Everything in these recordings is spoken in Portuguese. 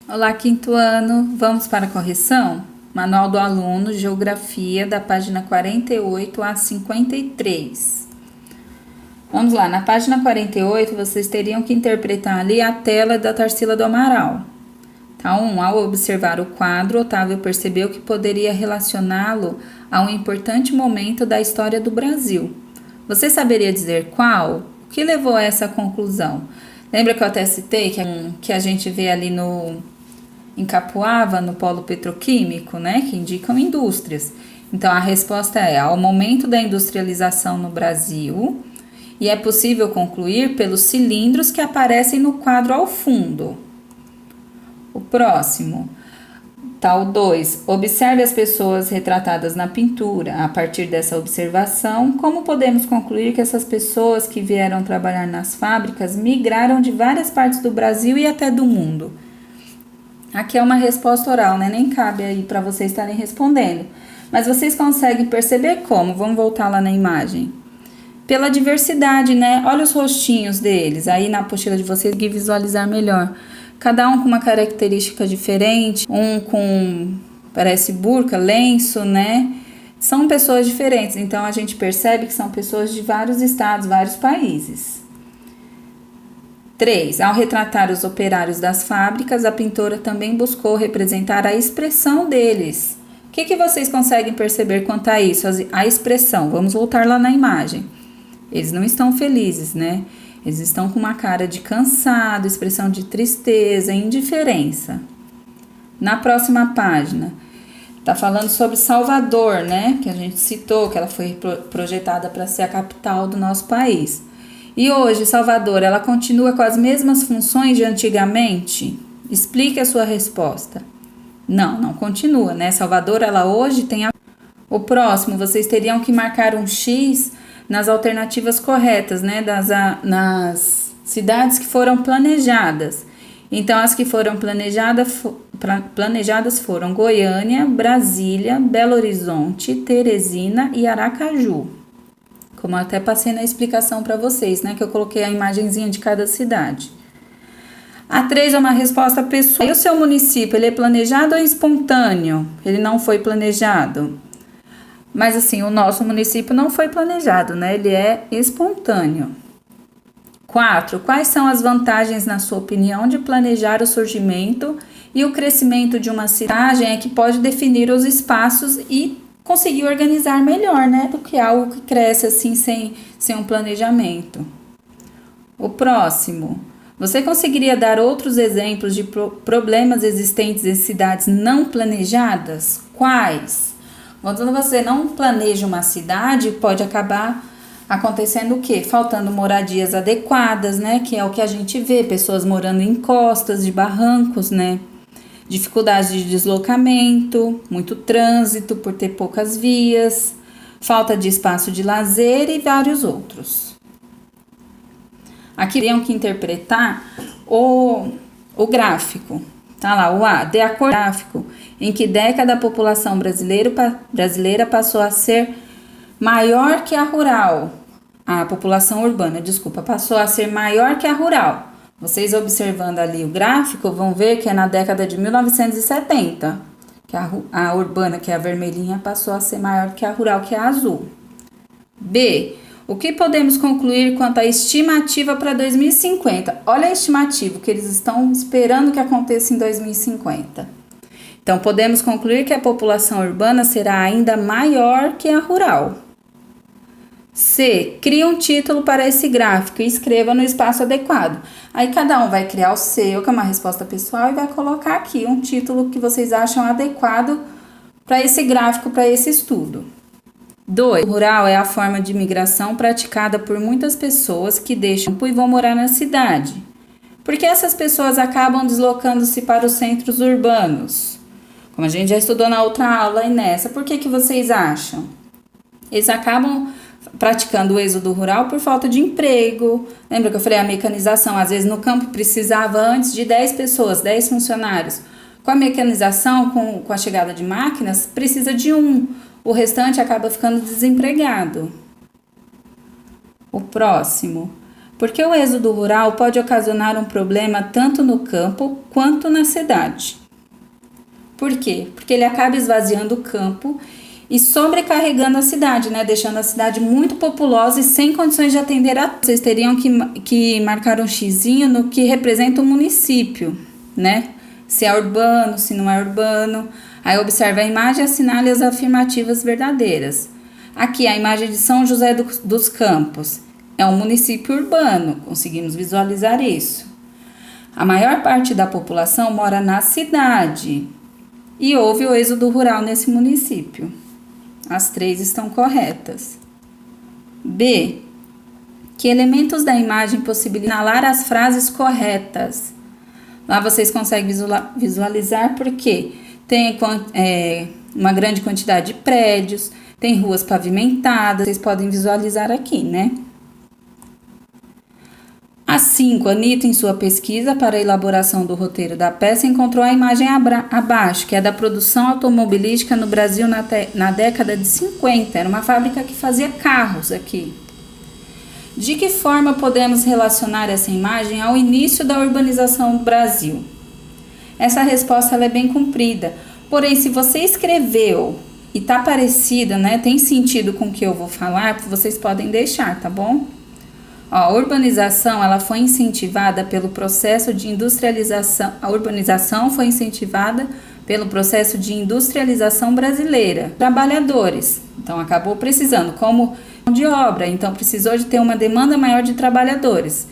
Olá, quinto ano. Vamos para a correção? Manual do Aluno, Geografia, da página 48 a 53. Vamos lá, na página 48, vocês teriam que interpretar ali a tela da Tarsila do Amaral. Tá? Ao observar o quadro, Otávio percebeu que poderia relacioná-lo a um importante momento da história do Brasil. Você saberia dizer qual? O que levou a essa conclusão? Lembra que eu até citei que a gente vê ali em Capuava, no polo petroquímico, né, que indicam indústrias. Então, a resposta é ao momento da industrialização no Brasil, e é possível concluir pelos cilindros que aparecem no quadro ao fundo. O próximo, tal 2. Observe as pessoas retratadas na pintura. A partir dessa observação, como podemos concluir que essas pessoas que vieram trabalhar nas fábricas migraram de várias partes do Brasil e até do mundo? Aqui é uma resposta oral, né? Nem cabe aí para vocês estarem respondendo. Mas vocês conseguem perceber como? Vamos voltar lá na imagem. Pela diversidade, né? Olha os rostinhos deles. Aí na apostila de vocês conseguem visualizar melhor. Cada um com uma característica diferente. Um com, parece burca, lenço, né? São pessoas diferentes. Então a gente percebe que são pessoas de vários estados, vários países. 3. Ao retratar os operários das fábricas, a pintora também buscou representar a expressão deles. O que vocês conseguem perceber quanto a isso? A expressão. Vamos voltar lá na imagem. Eles não estão felizes, né? Eles estão com uma cara de cansado, expressão de tristeza, indiferença. Na próxima página, tá falando sobre Salvador, né? Que a gente citou, que ela foi projetada para ser a capital do nosso país. E hoje, Salvador, ela continua com as mesmas funções de antigamente? Explique a sua resposta. Não continua, né? Salvador, ela hoje tem a... O próximo, vocês teriam que marcar um X nas alternativas corretas, né? Nas cidades que foram planejadas. Então, as que foram planejadas foram Goiânia, Brasília, Belo Horizonte, Teresina e Aracaju. Como eu até passei na explicação para vocês, né? Que eu coloquei a imagenzinha de cada cidade. A 3 é uma resposta pessoal. E o seu município, ele é planejado ou espontâneo? Ele não foi planejado. Mas assim, o nosso município não foi planejado, né? Ele é espontâneo. 4. Quais são as vantagens, na sua opinião, de planejar o surgimento e o crescimento de uma cidade? É que pode definir os espaços e conseguir organizar melhor, né? Do que algo que cresce assim sem um planejamento. O próximo. Você conseguiria dar outros exemplos de problemas existentes em cidades não planejadas? Quais? Quando você não planeja uma cidade, pode acabar acontecendo o quê? Faltando moradias adequadas, né? Que é o que a gente vê, pessoas morando em costas de barrancos, né? Dificuldade de deslocamento, muito trânsito por ter poucas vias, falta de espaço de lazer e vários outros. Aqui teriam que interpretar o gráfico. Tá lá, o A. De acordo com o gráfico, em que década a população brasileira passou a ser maior que a rural. A população urbana, passou a ser maior que a rural. Vocês observando ali o gráfico vão ver que é na década de 1970 que a urbana, que é a vermelhinha, passou a ser maior que a rural, que é a azul. B. O que podemos concluir quanto à estimativa para 2050? Olha a estimativa que eles estão esperando que aconteça em 2050. Então, podemos concluir que a população urbana será ainda maior que a rural. C. Crie um título para esse gráfico e escreva no espaço adequado. Aí cada um vai criar o seu, que é uma resposta pessoal, e vai colocar aqui um título que vocês acham adequado para esse gráfico, para esse estudo. 2. O rural é a forma de migração praticada por muitas pessoas que deixam o campo e vão morar na cidade. Porque essas pessoas acabam deslocando-se para os centros urbanos. Como a gente já estudou na outra aula e nessa, por que vocês acham? Eles acabam praticando o êxodo rural por falta de emprego. Lembra que eu falei a mecanização? Às vezes no campo precisava antes de 10 pessoas, 10 funcionários. Com a mecanização, com a chegada de máquinas, precisa de um. O restante acaba ficando desempregado. O próximo. Porque o êxodo rural pode ocasionar um problema tanto no campo quanto na cidade. Por quê? Porque ele acaba esvaziando o campo e sobrecarregando a cidade, né? Deixando a cidade muito populosa e sem condições de atender a... Vocês teriam que marcar um xizinho no que representa o município, né? Se é urbano, se não é urbano. Aí observe a imagem e assinale as afirmativas verdadeiras. Aqui a imagem de São José dos Campos. É um município urbano, conseguimos visualizar isso. A maior parte da população mora na cidade e houve o êxodo rural nesse município. As 3 estão corretas. B. Que elementos da imagem possibilitam assinalar as frases corretas? Lá vocês conseguem visualizar porque tem uma grande quantidade de prédios, tem ruas pavimentadas, vocês podem visualizar aqui, né? A 5, Anitta, em sua pesquisa para a elaboração do roteiro da peça, encontrou a imagem abaixo, que é da produção automobilística no Brasil na década de 50. Era uma fábrica que fazia carros aqui. De que forma podemos relacionar essa imagem ao início da urbanização do Brasil? Essa resposta ela é bem comprida. Porém, se você escreveu e tá parecida, né, tem sentido com o que eu vou falar, vocês podem deixar, tá bom? A urbanização ela foi incentivada pelo processo de industrialização. A urbanização foi incentivada pelo processo de industrialização brasileira. Trabalhadores, então acabou precisando como mão de obra, então precisou de ter uma demanda maior de trabalhadores.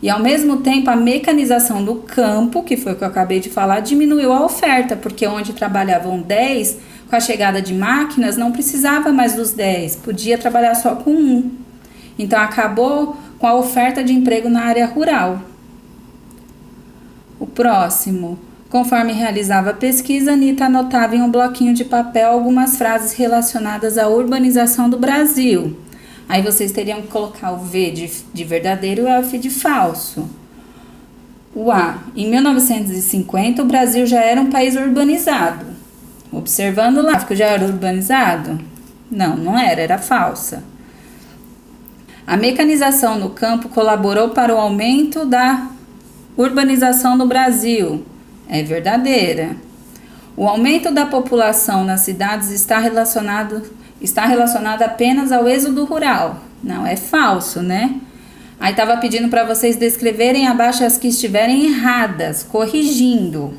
E ao mesmo tempo a mecanização do campo, que foi o que eu acabei de falar, diminuiu a oferta, porque onde trabalhavam 10, com a chegada de máquinas não precisava mais dos 10, podia trabalhar só com 1. Então acabou com a oferta de emprego na área rural. O próximo. Conforme realizava a pesquisa, Anitta anotava em um bloquinho de papel algumas frases relacionadas à urbanização do Brasil. Aí vocês teriam que colocar o V de verdadeiro e o F de falso. O A. Em 1950, o Brasil já era um país urbanizado. Observando lá, que já era urbanizado? Não, não era, era falsa. A mecanização no campo colaborou para o aumento da urbanização no Brasil. É verdadeira. O aumento da população nas cidades está relacionado apenas ao êxodo rural. Não, é falso, né? Aí estava pedindo para vocês descreverem abaixo as que estiverem erradas, corrigindo.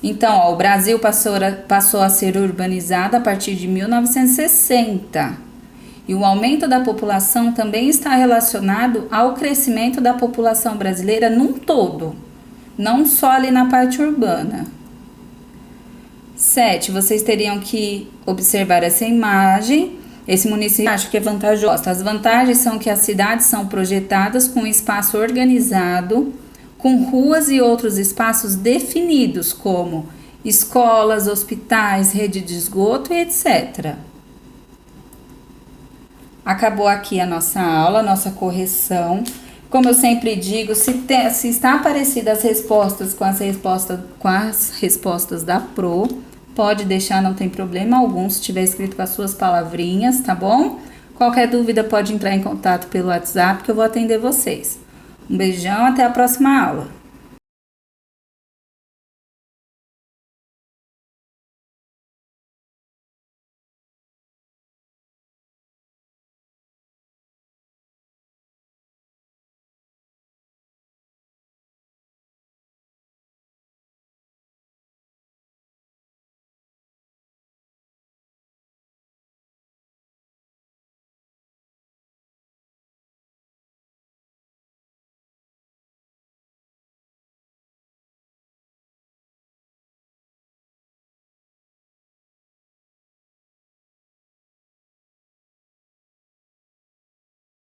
Então, ó, o Brasil passou a ser urbanizado a partir de 1960. E o aumento da população também está relacionado ao crescimento da população brasileira num todo, não só ali na parte urbana. 7. Vocês teriam que observar essa imagem. Esse município acho que é vantajoso. As vantagens são que as cidades são projetadas com espaço organizado, com ruas e outros espaços definidos, como escolas, hospitais, rede de esgoto e etc. Acabou aqui a nossa aula, a nossa correção. Como eu sempre digo, se está parecida as respostas com as respostas da Pro, pode deixar, não tem problema algum, se tiver escrito com as suas palavrinhas, tá bom? Qualquer dúvida pode entrar em contato pelo WhatsApp que eu vou atender vocês. Um beijão, até a próxima aula.